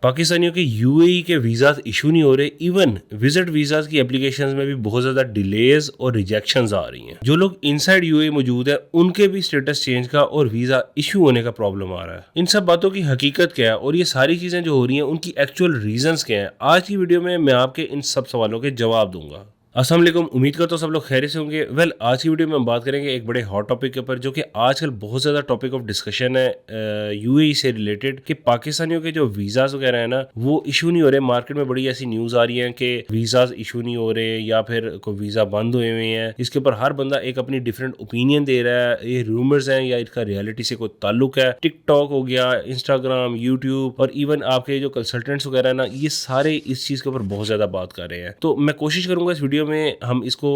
पाकिस्तानियों के यूएई के वीज़ाज इशू नहीं हो रहे, इवन विजिट वीज़ाज की एप्लीकेशंस में भी बहुत ज़्यादा डिलेज और रिजेक्शंस आ रही हैं। जो लोग इनसाइड यूएई मौजूद है उनके भी स्टेटस चेंज का और वीज़ा इशू होने का प्रॉब्लम आ रहा है। इन सब बातों की हकीकत क्या है और ये सारी चीज़ें जो हो रही हैं उनकी एक्चुअल रीजंस क्या हैं, आज की वीडियो में मैं आपके इन सब सवालों के जवाब दूंगा। अस्सलाम वालेकुम, उम्मीद करता हूँ सब लोग खैरियत से होंगे। आज की वीडियो में हम बात करेंगे एक बड़े हॉट टॉपिक के ऊपर जो कि आजकल बहुत ज़्यादा टॉपिक ऑफ डिस्कशन है यूएई से रिलेटेड, कि पाकिस्तानियों के जो वीज़ाज वगैरह है ना वो इशू नहीं हो रहे। मार्केट में बड़ी ऐसी न्यूज़ आ रही है कि वीज़ाज इशू नहीं हो रहे या फिर कोई वीज़ा बंद हुए हुए हैं। इसके ऊपर हर बंदा एक अपनी डिफरेंट ओपिनियन दे रहा है। ये रूमर्स हैं या इसका रियलिटी से कोई ताल्लुक है। टिकटॉक हो गया, इंस्टाग्राम, यूट्यूब और इवन आपके जो कंसल्टेंट्स वगैरह है ना, ये सारे इस चीज़ के ऊपर बहुत ज़्यादा बात कर रहे हैं। तो मैं कोशिश करूंगा इस वीडियो में हम इसको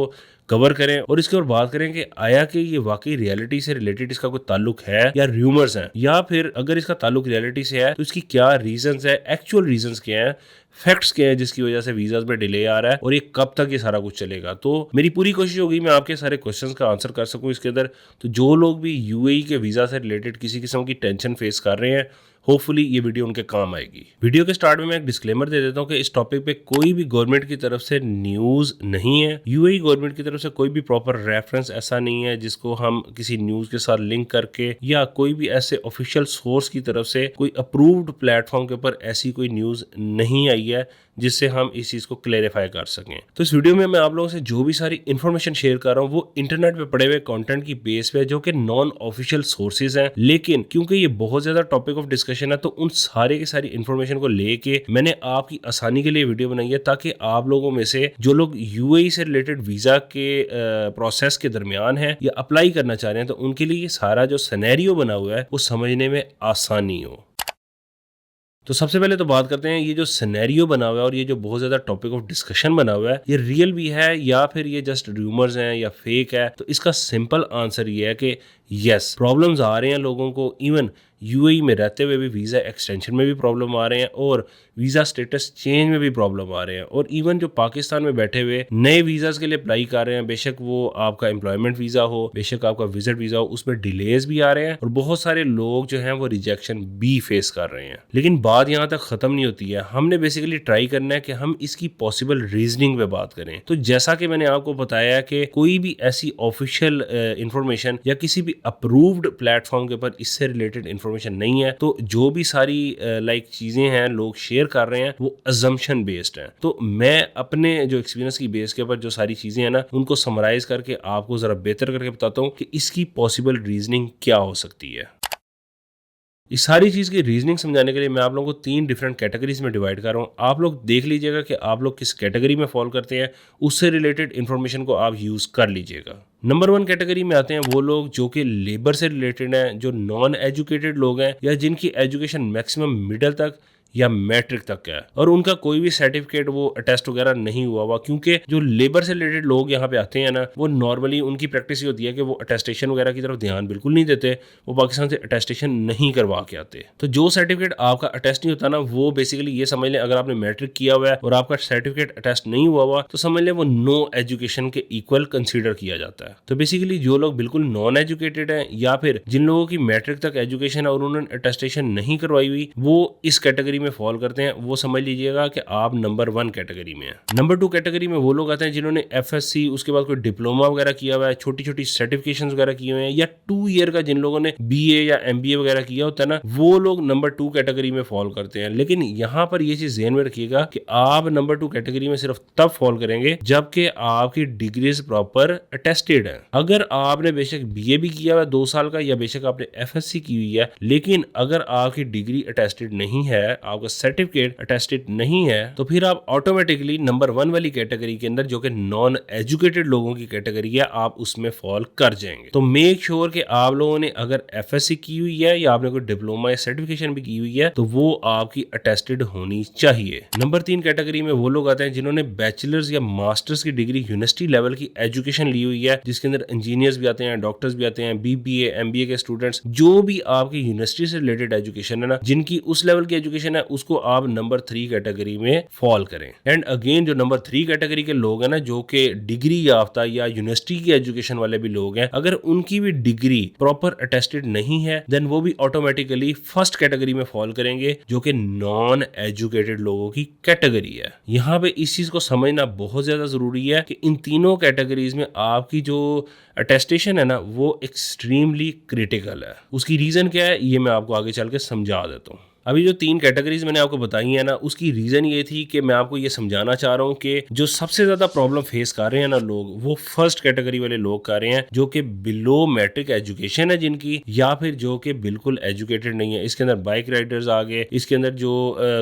कवर करें और इसके ऊपर बात करें कि आया कि ये वाकई रियलिटी से रिलेटेड इसका कोई ताल्लुक है या रूमर्स हैं, या फिर अगर इसका ताल्लुक रियलिटी से है तो इसकी क्या रीजंस है, एक्चुअल रीजंस क्या है, फैक्ट्स क्या है जिसकी वजह से वीजाज में डिले आ रहा है और ये कब तक ये सारा कुछ चलेगा। तो मेरी पूरी कोशिश होगी मैं आपके सारे क्वेश्चंस का आंसर कर सकूं इसके अंदर। तो जो लोग भी यूएई के वीजा से रिलेटेड किसी किस्म की टेंशन फेस कर रहे हैं, होपफुली ये वीडियो उनके काम आएगी। वीडियो के स्टार्ट में मैं एक डिस्क्लेमर दे देता हूँ कि इस टॉपिक पे कोई भी गवर्नमेंट की तरफ से न्यूज़ नहीं है। यूएई गवर्नमेंट की तरफ से कोई भी प्रॉपर रेफरेंस ऐसा नहीं है जिसको हम किसी न्यूज़ के साथ लिंक करके या कोई भी ऐसे ऑफिशियल सोर्स की तरफ से कोई अप्रूव्ड प्लेटफॉर्म के ऊपर ऐसी कोई न्यूज़ नहीं आई है जिससे हम इस चीज़ को क्लैरिफाई कर सकें। तो इस वीडियो में मैं आप लोगों से जो भी सारी इन्फॉर्मेशन शेयर कर रहा हूँ वो इंटरनेट पे पड़े हुए कंटेंट की बेस पे जो कि नॉन ऑफिशियल सोर्सेज हैं, लेकिन क्योंकि ये बहुत ज़्यादा टॉपिक ऑफ डिस्कशन है तो उन सारे की सारी इन्फॉर्मेशन को लेके मैंने आपकी आसानी के लिए वीडियो बनाई है, ताकि आप लोगों में से जो लोग यूएई से रिलेटेड वीज़ा के प्रोसेस के दरमियान है या अप्लाई करना चाह रहे हैं तो उनके लिए ये सारा जो सिनेरियो बना हुआ है वो समझने में आसानी हो। तो सबसे पहले तो बात करते हैं ये जो सिनेरियो बना हुआ है और ये जो बहुत ज्यादा टॉपिक ऑफ डिस्कशन बना हुआ है, ये रियल भी है या फिर ये जस्ट रूमर्स हैं या फेक है। तो इसका सिंपल आंसर ये है कि यस, प्रॉब्लम्स आ रहे हैं लोगों को। इवन यूएई में रहते हुए भी वीज़ा एक्सटेंशन में भी प्रॉब्लम आ रहे हैं और वीज़ा स्टेटस चेंज में भी प्रॉब्लम आ रहे हैं। और इवन जो पाकिस्तान में बैठे हुए नए वीज़ाज के लिए अप्लाई कर रहे हैं, बेशक वो आपका एम्प्लॉयमेंट वीज़ा हो, बेशक आपका विजिट वीज़ा हो, उसमें डिलेज भी आ रहे हैं और बहुत सारे लोग जो हैं वो रिजेक्शन भी फेस कर रहे हैं। लेकिन बात यहाँ तक ख़त्म नहीं होती है। हमने बेसिकली ट्राई करना है कि हम इसकी पॉसिबल रीजनिंग पे बात करें। तो जैसा कि मैंने आपको बताया कि कोई भी ऐसी ऑफिशियल इंफॉर्मेशन या किसी भी अप्रूव्ड प्लेटफॉर्म के ऊपर इससे रिलेटेड इंफॉर्मेशन नहीं है। तो जो भी सारी लाइक चीजें हैं लोग शेयर कर रहे हैं वो अजम्पशन बेस्ड है। तो मैं अपने जो एक्सपीरियंस की बेस के ऊपर जो सारी चीजें हैं ना उनको समराइज करके आपको जरा बेहतर करके बताता हूँ कि इसकी पॉसिबल रीजनिंग क्या हो सकती है। इस सारी चीज़ की रीजनिंग समझाने के लिए मैं आप लोगों को 3 डिफरेंट कैटेगरीज में डिवाइड कर रहा हूँ। आप लोग देख लीजिएगा कि आप लोग किस कैटेगरी में फॉल करते हैं, उससे रिलेटेड इन्फॉर्मेशन को आप यूज़ कर लीजिएगा। नंबर 1 कैटेगरी में आते हैं वो लोग जो कि लेबर से रिलेटेड हैं, जो नॉन एजुकेटेड लोग हैं या जिनकी एजुकेशन मैक्सिमम मिडिल तक या मैट्रिक तक है और उनका कोई भी सर्टिफिकेट वो अटेस्ट वगैरह नहीं हुआ। क्योंकि जो लेबर से रिलेटेड लोग यहाँ पे आते हैं ना वो नॉर्मली उनकी प्रैक्टिस ये होती है कि वो अटेस्टेशन वगैरह की तरफ ध्यान बिल्कुल नहीं देते, वो पाकिस्तान से अटेस्टेशन नहीं करवा के आते। तो जो सर्टिफिकेट आपका अटेस्ट नहीं होता ना वो बेसिकली ये समझ लें, अगर आपने मैट्रिक किया हुआ है और आपका सर्टिफिकेट अटेस्ट नहीं हुआ तो समझ लें वो नो एजुकेशन के इक्वल कंसिडर किया जाता है। तो बेसिकली जो लोग बिल्कुल नॉन एजुकेटेड हैं या फिर जिन लोगों की मैट्रिक तक एजुकेशन है और उन्होंने अटेस्टेशन नहीं करवाई हुई, वो इस कैटेगरी में फॉल करते हैं। वो समझ लीजिएगा कि आप नंबर 1 कैटेगरी में हैं। नंबर 2 कैटेगरी में वो लोग आते हैं जिन्होंने एफएससी, उसके बाद कोई डिप्लोमा वगैरह किया हुआ है, छोटी छोटी सर्टिफिकेशंस वगैरह किए हुए हैं, या 2 ईयर का जिन लोगों ने बीए या एमबीए वगैरह किया होता है ना, वो लोग नंबर 2 कैटेगरी में फॉल करते हैं। लेकिन यहाँ पर ये चीज ध्यान में रखिएगा कि आप नंबर 2 कैटेगरी में सिर्फ तब फॉल करेंगे जबकि आपकी डिग्रीज प्रॉपर अटेस्टेड है। अगर आपने बेशक बीए भी किया हुआ 2 साल का या बेशक आपने एफएससी की हुई है, लेकिन अगर आपकी डिग्री अटेस्टेड नहीं है, आपका सर्टिफिकेट अटेस्टेड नहीं है, तो फिर आप ऑटोमेटिकली नंबर 1 वाली कैटेगरी के अंदर जो कि नॉन एजुकेटेड लोगों की कैटेगरी है, आप उसमें फॉल कर जाएंगे। तो मेक श्योर कि आप लोगों ने अगर एफएससी की हुई है या आपने कोई डिप्लोमा या सर्टिफिकेशन भी की हुई है तो वो आपकी अटेस्टेड होनी चाहिए। नंबर 3 कैटेगरी में वो लोग आते हैं जिन्होंने बैचलर्स या मास्टर्स की डिग्री यूनिवर्सिटी लेवल की एजुकेशन ली हुई है, जिसके अंदर इंजीनियर्स भी आते हैं, डॉक्टर्स भी आते हैं, बीबीए एमबीए के स्टूडेंट्स, जो भी आपकी यूनिवर्सिटी से रिलेटेड एजुकेशन है ना, जिनकी उस लेवल की एजुकेशन एजुकेशन है उसको आप नंबर 3 कैटेगरी में फॉल करें। एंड अगेन जो नंबर 3 कैटेगरी के लोग हैं ना, जो कि डिग्री याफ्ता या यूनिवर्सिटी की एजुकेशन वाले भी लोग हैं, अगर उनकी भी डिग्री प्रॉपर अटेस्टेड नहीं है देन वो भी ऑटोमेटिकली फर्स्ट कैटेगरी में फॉल करेंगे, जो कि नॉन एजुकेटेड लोगों की कैटेगरी है। यहाँ पे इस चीज को समझना बहुत ज्यादा जरूरी है कि इन तीनों कैटेगरीज में आपकी जो अटेस्टेशन है ना वो एक्सट्रीमली क्रिटिकल है। उसकी रीजन क्या है ये मैं आपको आगे चल के समझा देता हूँ। अभी जो 3 कैटेगरीज मैंने आपको बताई है ना, उसकी रीजन ये थी कि मैं आपको ये समझाना चाह रहा हूँ कि जो सबसे ज्यादा प्रॉब्लम फेस कर रहे हैं ना लोग, वो फर्स्ट कैटेगरी वाले लोग कर रहे हैं जो कि बिलो मैट्रिक एजुकेशन है जिनकी, या फिर जो कि बिल्कुल एजुकेटेड नहीं है। इसके अंदर बाइक राइडर्स आ गए, इसके अंदर जो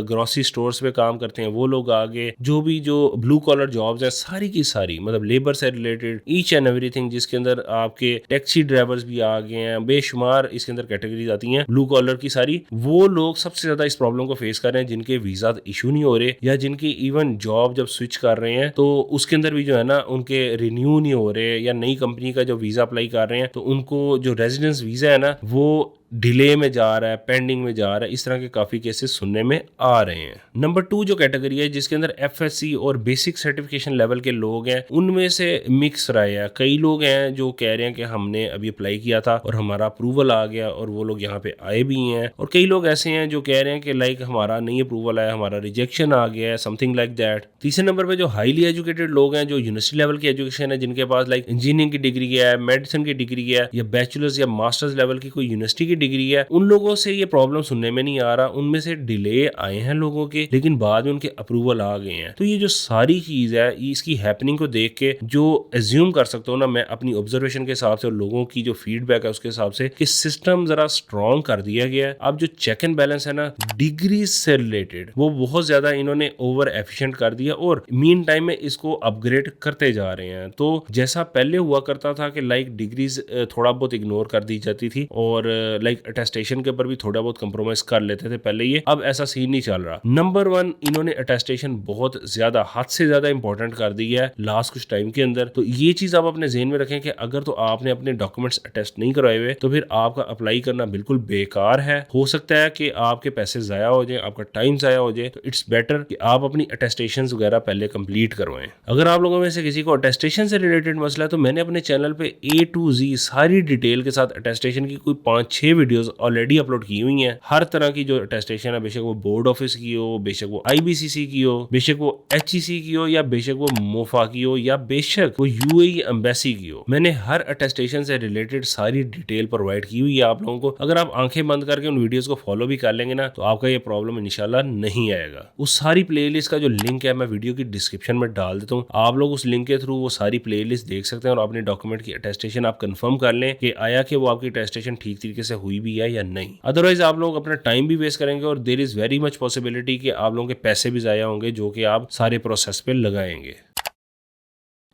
ग्रोसरी स्टोर्स पे काम करते हैं वो लोग आ गए, जो भी जो ब्लू कॉलर जॉब्स हैं सारी की सारी, मतलब लेबर से रिलेटेड ईच एंड एवरीथिंग, जिसके अंदर आपके टैक्सी ड्राइवर्स भी आ गए हैं, बेशुमार इसके अंदर कैटेगरीज आती हैं ब्लू कॉलर की सारी, वो लोग सबसे ज्यादा इस प्रॉब्लम को फेस कर रहे हैं जिनके वीजा इशू नहीं हो रहे, या जिनकी इवन जॉब जब स्विच कर रहे हैं तो उसके अंदर भी जो है ना उनके रिन्यू नहीं हो रहे, या नई कंपनी का जो वीजा अप्लाई कर रहे हैं तो उनको जो रेजिडेंस वीजा है ना वो डिले में जा रहा है, पेंडिंग में जा रहा है। इस तरह के काफी केसेस सुनने में आ रहे हैं। नंबर 2 जो कैटेगरी है जिसके अंदर एफएससी और बेसिक सर्टिफिकेशन लेवल के लोग हैं, उनमें से मिक्स राय है। कई लोग हैं जो कह रहे हैं कि हमने अभी अप्लाई किया था और हमारा अप्रूवल आ गया और वो लोग यहाँ पे आए भी हैं, और कई लोग ऐसे हैं जो कह रहे हैं कि लाइक हमारा नहीं अप्रूवल आया, हमारा रिजेक्शन आ गया है, समथिंग लाइक दैट। तीसरे नंबर पे जो हाईली एजुकेटेड लोग हैं, जो यूनिवर्सिटी लेवल की एजुकेशन है, जिनके पास लाइक इंजीनियरिंग की डिग्री है, मेडिसिन की डिग्री है, या बैचलर्स या मास्टर्स लेवल की कोई यूनिवर्सिटी की डिग्री है, उन लोगों से ये प्रॉब्लम सुनने में नहीं आ रहा। उनमें से डिले आए हैं लोगों के, लेकिन बाद में उनके अप्रूवल आ गए हैं। तो ये जो सारी चीज है, इसकी हैपनिंग को देख के जो एज्यूम कर सकता हूँ ना मैं अपनी ऑब्जर्वेशन के हिसाब से और लोगों की जो फीडबैक है उसके हिसाब से, कि सिस्टम जरा स्ट्रॉन्ग कर दिया गया है। अब जो चेक एंड बैलेंस है ना डिग्री से रिलेटेड, वो बहुत ज्यादा इन्होंने ओवर एफिशिएंट कर दिया और मीन टाइम में इसको अपग्रेड करते जा रहे हैं। तो जैसा पहले हुआ करता था कि लाइक डिग्रीज थोड़ा बहुत इग्नोर कर दी जाती थी और लाइक अटेस्टेशन के ऊपर भी थोड़ा बहुत कंप्रोमाइज कर लेते थे पहले, ये अब ऐसा सीन नहीं चल रहा। नंबर 1 इन्होंने अटेस्टेशन बहुत ज्यादा, हद से ज्यादा इंपॉर्टेंट कर दी है लास्ट कुछ टाइम के अंदर। तो ये चीज आप अपने ज़हन में रखें कि अगर तो आपने अपने डॉक्यूमेंट्स अटेस्ट नहीं करवाए हुए तो फिर आपका अप्लाई करना बिल्कुल बेकार है। हो सकता है कि आपके पैसे जाया हो जाए, आपका टाइम जाया हो जाए। तो इट्स बेटर कि आप अपनी अटेस्टेशन वगैरह पहले कंप्लीट करवाएं। अगर आप लोगों में से किसी को अटेस्टेशन से रिलेटेड मसला है तो मैंने अपने चैनल पे A to Z सारी डिटेल के साथ अटेस्टेशन की कोई 5-6 वीडियोस ऑलरेडी अपलोड की हुई हैं। हर तरह की जो अटेस्टेशन है, बेशक वो बोर्ड ऑफिस की हो, बेशक वो IBCC की हो, बेशक वो HEC की हो, या बेशक वो मोफा की हो, या बेशक वो UAE एम्बेसी की हो, मैंने हर अटेस्टेशन से रिलेटेड सारी डिटेल प्रोवाइड की हुई है आप लोगों को। अगर आप आंखें बंद करके उन वीडियोस को फॉलो भी कर लेंगे ना तो आपका ये प्रॉब्लम इंशाल्लाह नहीं आएगा। उस सारी प्लेलिस्ट का जो लिंक है मैं वीडियो की डिस्क्रिप्शन में डाल देता हूँ। आप लोग उस लिंक के थ्रू वो सारी प्लेलिस्ट देख सकते हैं और अपने डॉक्यूमेंट की अटेस्टेशन आप कंफर्म कर लें कि आया कि वो आपकी अटेस्टेशन ठीक तरीके से हुई भी है या नहीं। अदरवाइज आप लोग अपना टाइम भी वेस्ट करेंगे और there is very much possibility कि आप लोगों के पैसे भी जाया होंगे जो कि आप सारे प्रोसेस पे लगाएंगे।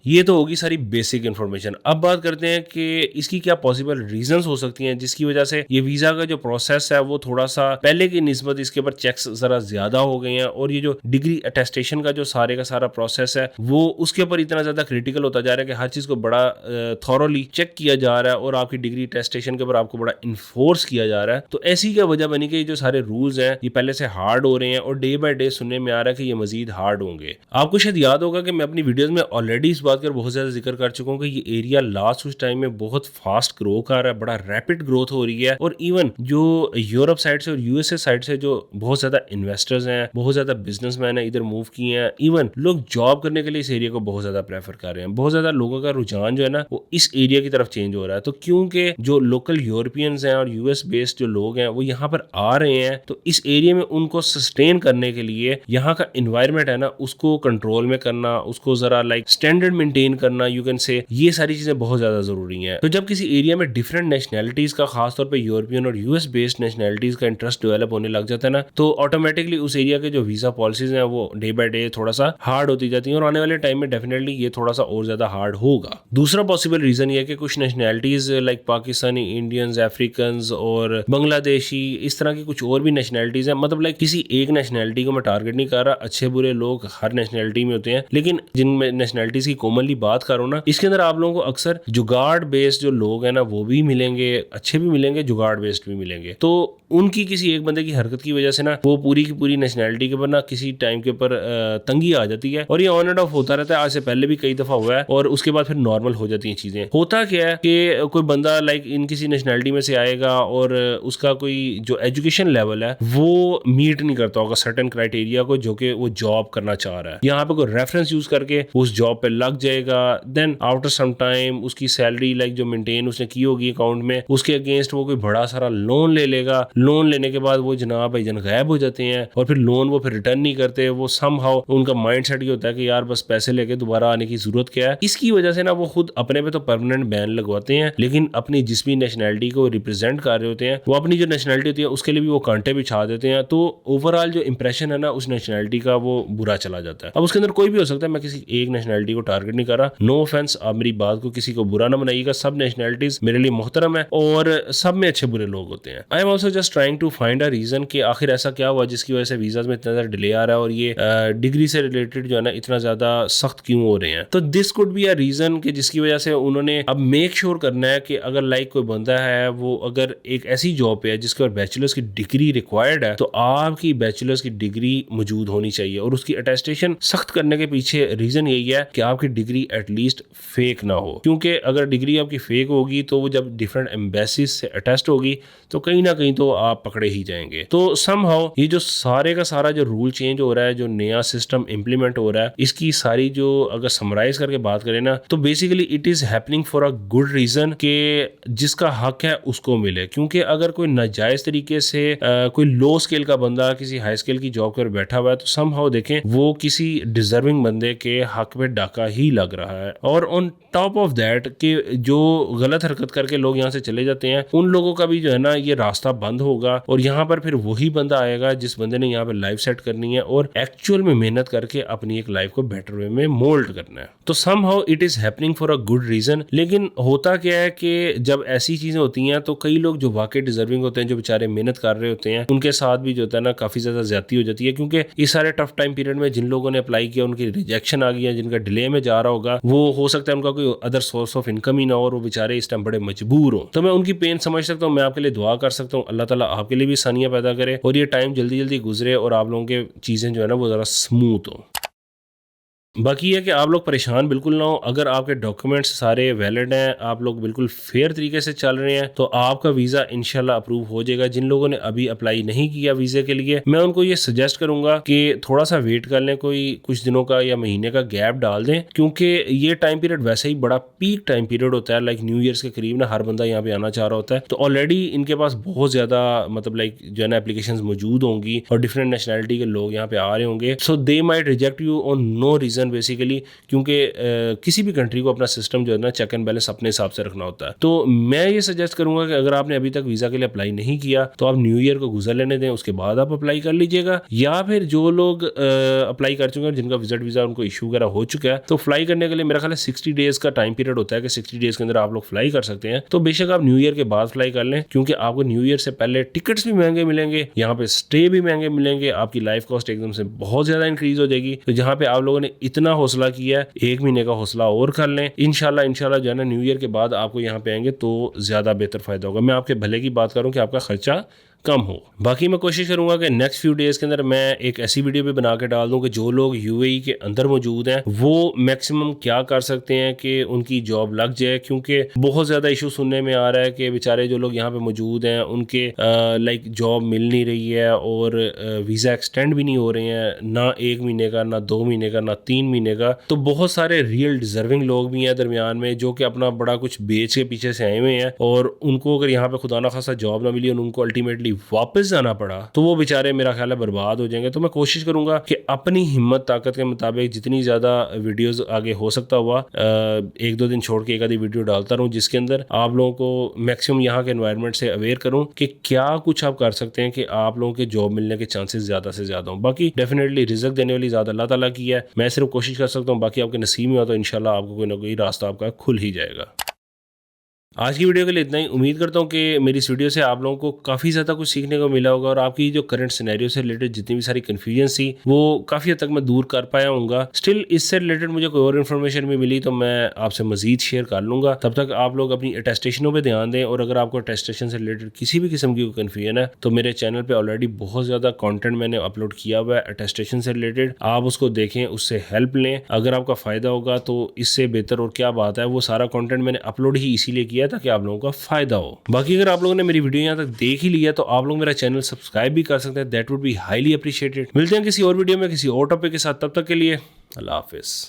ये तो होगी सारी बेसिक इन्फॉर्मेशन। अब बात करते हैं कि इसकी क्या पॉसिबल रीजंस हो सकती हैं जिसकी वजह से ये वीजा का जो प्रोसेस है वो थोड़ा सा पहले की निस्बत इसके ऊपर चेक्स जरा ज्यादा हो गए हैं, और ये जो डिग्री अटेस्टेशन का जो सारे का सारा प्रोसेस है वो उसके ऊपर इतना ज्यादा क्रिटिकल होता जा रहा है कि हर चीज को बड़ा थॉरोली चेक किया जा रहा है और आपकी डिग्री अटेस्टेशन के ऊपर आपको बड़ा इन्फोर्स किया जा रहा है। तो ऐसी क्या वजह बनी कि जो सारे रूल्स हैं ये पहले से हार्ड हो रहे हैं और डे बाय डे सुनने में आ रहा है कि ये मजीद हार्ड होंगे। आपको शायद याद होगा कि मैं अपनी वीडियोस में ऑलरेडी इस बात कर बहुत ज्यादा जिक्र कर चुका हूँ कि ये एरिया लास्ट कुछ टाइम में बहुत फास्ट ग्रो कर रहा है, बड़ा रैपिड ग्रोथ हो रही है। और इवन जो यूरोप साइड से और यूएसए साइड से जो बहुत ज्यादा इन्वेस्टर्स हैं, बहुत ज्यादा बिजनेसमैन हैं, इधर मूव किए हैं। इवन लोग जॉब करने के लिए इस एरिया को बहुत ज्यादा प्रेफर कर रहे हैं। बहुत ज्यादा लोगों का रुझान जो है ना वो इस एरिया की तरफ चेंज हो रहा है। तो क्योंकि जो लोकल यूरोपियंस हैं और यूएस बेस्ड जो लोग हैं वो यहाँ पर आ रहे हैं, तो इस एरिया में उनको सस्टेन करने के लिए यहाँ का इन्वायरमेंट है ना उसको कंट्रोल में करना, उसको जरा लाइक स्टैंडर्ड मेंटेन करना, यू कैन से, ये सारी चीजें बहुत ज्यादा जरूरी हैं। तो जब किसी एरिया में डिफरेंट नेशनैलिटीज का, खासतौर पे यूरोपियन और यूएस बेस्ड नेशनैलिटीज का इंटरेस्ट डेवलप होने लग जाता है ना, तो ऑटोमेटिकली उस एरिया के जो वीजा पॉलिसीज हैं वो डे बाय डे थोड़ा सा हार्ड होती जाती हैं और आने वाले टाइम में डेफिनेटली ये थोड़ा सा और ज्यादा हार्ड होगा। दूसरा पॉसिबल रीजन ये है कि कुछ nationalities like Pakistani, Indians, African और बांग्लादेशी, इस तरह की कुछ और भी नेशनैलिटीज हैं। मतलब लाइक किसी एक नेशनैलिटी को मैं टारगेट नहीं कर रहा, अच्छे बुरे लोग हर नेशनैलिटी में होते हैं, लेकिन जिन नेशनैलिटीज की कॉमनली बात कर रहा हूँ ना, इसके अंदर आप लोगों को अक्सर जुगाड़ बेस्ड जो लोग हैं ना वो भी मिलेंगे, अच्छे भी मिलेंगे, जुगाड़ बेस्ड भी मिलेंगे। तो उनकी किसी एक बंदे की हरकत की वजह से ना वो पूरी की पूरी नेशनैलिटी के ऊपर ना किसी टाइम के ऊपर तंगी आ जाती है, और ये ऑन एंड ऑफ होता रहता है। आज से पहले भी कई दफा हुआ है, और उसके बाद फिर नॉर्मल हो जाती हैं चीजें। होता क्या है कि कोई बंदा लाइक इन किसी नेशनैलिटी में से आएगा और उसका कोई जो एजुकेशन लेवल है वो मीट नहीं करता होगा सर्टेन क्राइटेरिया को, जो कि वो जॉब करना चाह रहा है। यहाँ पे कोई रेफरेंस यूज करके उस जॉब पे लग जाएगा, देन आफ्टर सम टाइम उसकी सैलरी लाइक जो मेंटेन उसने की होगी अकाउंट में, उसके अगेंस्ट वो कोई बड़ा सारा लोन ले लेगा। लोन लेने के बाद वो जनाब भाईजान गायब हो जाते हैं, और फिर लोन वो फिर रिटर्न नहीं करते। वो समहाउ उनका माइंडसेट ये होता है कि यार बस पैसे लेके दोबारा आने की जरूरत क्या है। इसकी वजह से ना वो खुद अपने पे तो परमानेंट बैन लगवाते हैं, लेकिन अपनी जिस भी नेशनैलिटी को रिप्रेजेंट कर रहे होते हैं, वो अपनी जो नेशनैलिटी होती है उसके लिए भी वो कांटे बिछा देते हैं। तो ओवरऑल जो इंप्रेशन है ना उस नेशनैलिटी का वो बुरा चला जाता है। अब उसके अंदर कोई भी हो सकता है, मैं किसी एक नेशनैलिटी को टारगेट नहीं कर रहा, नो ऑफेंस, आप मेरी बात को किसी को बुरा ना बनाइएगा। सब नेशनैलिटीज मेरे लिए मोहतरम है और सब में अच्छे बुरे लोग होते हैं। I am also just trying to find a reason कि आखिर ऐसा क्या हुआ जिसकी वजह से वीजाज में इतना ज्यादा डिले आ रहा है, और ये डिग्री से रिलेटेड जो है ना इतना ज्यादा सख्त क्यों हो रहे हैं। तो this could be a reason कि जिसकी वजह से उन्होंने अब मेक श्योर करना है कि अगर लाइक कोई बंदा है वो अगर एक ऐसी जॉब पे है जिसके ऊपर बैचलर्स की डिग्री रिक्वायर्ड है, तो आपकी बैचलर्स की डिग्री मौजूद होनी चाहिए। और उसकी अटेस्टेशन सख्त करने के पीछे रीजन यही है कि आपकी डिग्री एटलीस्ट फेक ना हो, क्योंकि अगर डिग्री आपकी फेक होगी तो वो जब डिफरेंट एम्बेसीज से अटेस्ट होगी तो कहीं ना कहीं तो आप पकड़े ही जाएंगे। तो समहाउ ये जो सारे का सारा जो रूल चेंज हो रहा है, जो नया सिस्टम इंप्लीमेंट हो रहा है, इसकी सारी जो अगर समराइज करके बात करें ना, तो basically it is happening for a good reason कि जिसका हक है उसको मिले। क्योंकि अगर कोई नाजायज तरीके से कोई लो स्केल का बंदा किसी हाई स्केल की जॉब कर बैठा हुआ है, तो समहाउ देखें वो किसी डिजर्विंग बंदे के हक पे डाका ही लग रहा है। और ऑन टॉप ऑफ दैट कि जो गलत हरकत करके लोग यहाँ से चले जाते हैं, उन लोगों का भी जो है ना ये रास्ता बंद होगा, और यहाँ पर फिर वही बंदा आएगा जिस बंदे ने यहाँ पे लाइफ सेट करनी है और एक्चुअल में मेहनत करके अपनी एक लाइफ को बेटर वे में मोल्ड करना है। तो somehow it is happening for a good reason. लेकिन होता क्या है कि जब ऐसी चीजें होती हैं तो कई लोग जो वाकई डिजर्विंग होते हैं, जो बेचारे मेहनत कर रहे होते हैं, उनके साथ भी जो होता है ना काफी ज्यादा ज्यादती हो जाती है। क्योंकि इस सारे टफ टाइम पीरियड में जिन लोगों ने अप्लाई किया उनकी रिजेक्शन आ गई है, जिनका डिले में जा रहा होगा, वो हो सकता है उनका कोई अदर सोर्स ऑफ इनकम ही ना हो और वो बेचारे इस टाइम बड़े मजबूर हो। तो मैं उनकी पेन समझ सकता हूँ, मैं आपके लिए दुआ कर सकता हूँ, अल्लाह ताला आपके लिए भी आसानियां पैदा करे और ये टाइम जल्दी जल्दी गुजरे और आप लोगों के चीजें जो है ना वो जरा स्मूथ हो। बाकी है कि आप लोग परेशान बिल्कुल ना हो। अगर आपके डॉक्यूमेंट्स सारे वैलिड हैं, आप लोग बिल्कुल फेयर तरीके से चल रहे हैं, तो आपका वीज़ा इंशाल्लाह अप्रूव हो जाएगा। जिन लोगों ने अभी अप्लाई नहीं किया वीज़े के लिए, मैं उनको ये सजेस्ट करूंगा कि थोड़ा सा वेट कर लें, कोई कुछ दिनों का या महीने का गैप डाल दें, क्योंकि ये टाइम पीरियड वैसे ही बड़ा पीक टाइम पीरियड होता है। लाइक न्यू ईयर्स के करीब ना हर बंदा यहाँ पे आना चाह रहा होता है, तो ऑलरेडी इनके पास बहुत ज़्यादा मतलब लाइक जो है ना एप्लीकेशन मौजूद होंगी और डिफरेंट नेशनैलिटी के लोग यहाँ पे आ रहे होंगे। So they might reject you on no reason basically, क्योंकि किसी भी कंट्री को अपना सिस्टम जो है ना चेक एंड बैलेंस अपने हिसाब से रखना होता है। तो मैं ये सजेस्ट करूंगा कि अगर आपने अभी तक वीज़ा के लिए अप्लाई नहीं किया तो आप न्यू ईयर को गुजर लेने दें, उसके बाद आप अप्लाई कर लीजिएगा। या फिर जो लोग अप्लाई कर चुके हैं, जिनका विजिट वीज़ा उनको इशू वगैरह हो चुका है, तो फ्लाई करने के लिए मेरा ख्याल है 60 डेज का टाइम पीरियड होता है कि 60 डेज के अंदर आप लोग फ्लाई कर सकते हैं। तो बेशक आप न्यू ईयर के बाद फ्लाई कर लें, क्योंकि आपको न्यू ईयर से पहले टिकट्स भी महंगे मिलेंगे, यहाँ पे स्टे भी महंगे मिलेंगे, आपकी लाइफ कॉस्ट एकदम से बहुत ज्यादा इंक्रीज हो जाएगी। तो जहाँ पे आप लोगों ने इतना हौसला किया, एक महीने का हौसला और कर लें। इंशाल्लाह जो है ना न्यू ईयर के बाद आपको यहाँ पे आएंगे तो ज्यादा बेहतर फायदा होगा। मैं आपके भले की बात करूँ कि आपका खर्चा कम हो। बाकी मैं कोशिश करूंगा कि नेक्स्ट फ्यू डेज के अंदर मैं एक ऐसी वीडियो भी बना के डाल दूं कि जो लोग यूएई के अंदर मौजूद हैं वो मैक्सिमम क्या कर सकते हैं कि उनकी जॉब लग जाए। क्योंकि बहुत ज़्यादा इशू सुनने में आ रहा है कि बेचारे जो लोग यहाँ पे मौजूद हैं उनके लाइक जॉब मिल नहीं रही है और वीज़ा एक्सटेंड भी नहीं हो रहे हैं, ना 1 महीने का, ना 2 महीने का, ना 3 महीने का। तो बहुत सारे रियल डिजर्विंग लोग भी हैं दरमियान में जो कि अपना बड़ा कुछ बेच के पीछे से आए हुए हैं, और उनको अगर यहाँ पे खुदा ना खासा जॉब ना मिली और उनको अल्टीमेटली वापस जाना पड़ा तो वो बेचारे मेरा ख्याल है बर्बाद हो जाएंगे। तो मैं कोशिश करूंगा कि अपनी हिम्मत ताकत के मुताबिक जितनी ज्यादा वीडियोस आगे हो सकता हुआ 1-2 दिन छोड़ के एक आधी वीडियो डालता रहूं, जिसके अंदर आप लोगों को मैक्सिमम यहाँ के एनवायरनमेंट से अवेयर करूं कि क्या कुछ आप कर सकते हैं कि आप लोगों के जॉब मिलने के चांसेस ज्यादा से ज्यादा हों। बाकी डेफिनेटली रिजल्ट देने वाली ज्यादा अल्लाह ताला की है, मैं सिर्फ कोशिश कर सकता हूँ, बाकी आपके नसीब में हो तो इंशाल्लाह आपको कोई ना कोई रास्ता आपका खुल ही जाएगा। आज की वीडियो के लिए इतना ही। उम्मीद करता हूँ कि मेरी इस वीडियो से आप लोगों को काफ़ी ज़्यादा कुछ सीखने को मिला होगा और आपकी जो करंट सिनेरियो से रिलेटेड जितनी भी सारी कन्फ्यूजन थी वो काफ़ी हद तक मैं दूर कर पाया हूँ। स्टिल इससे रिलेटेड मुझे कोई और इन्फॉर्मेशन भी मिली तो मैं आपसे मजीद शेयर कर लूँगा। तब तक आप लोग अपनी अटेस्टेशनों पर ध्यान दें, और अगर आपको अटेस्टेशन से रिलेटेड किसी भी किस्म की कन्फ्यूजन है तो मेरे चैनल पर ऑलरेडी बहुत ज़्यादा कॉन्टेंट मैंने अपलोड किया हुआ है अटेस्टेशन से रिलेटेड। आप उसको देखें, उससे हेल्प लें, अगर आपका फ़ायदा होगा तो इससे बेहतर और क्या बात है। वो सारा कॉन्टेंट मैंने अपलोड ही इसीलिए किया ताकि आप लोगों का फायदा हो। बाकी अगर आप लोगों ने मेरी वीडियो यहाँ तक देख ही लिया तो आप लोग मेरा चैनल सब्सक्राइब भी कर सकते हैं, that would be highly appreciated. मिलते हैं किसी और वीडियो में किसी और टॉपिक के साथ, तब तक के लिए अल्लाह हाफिज।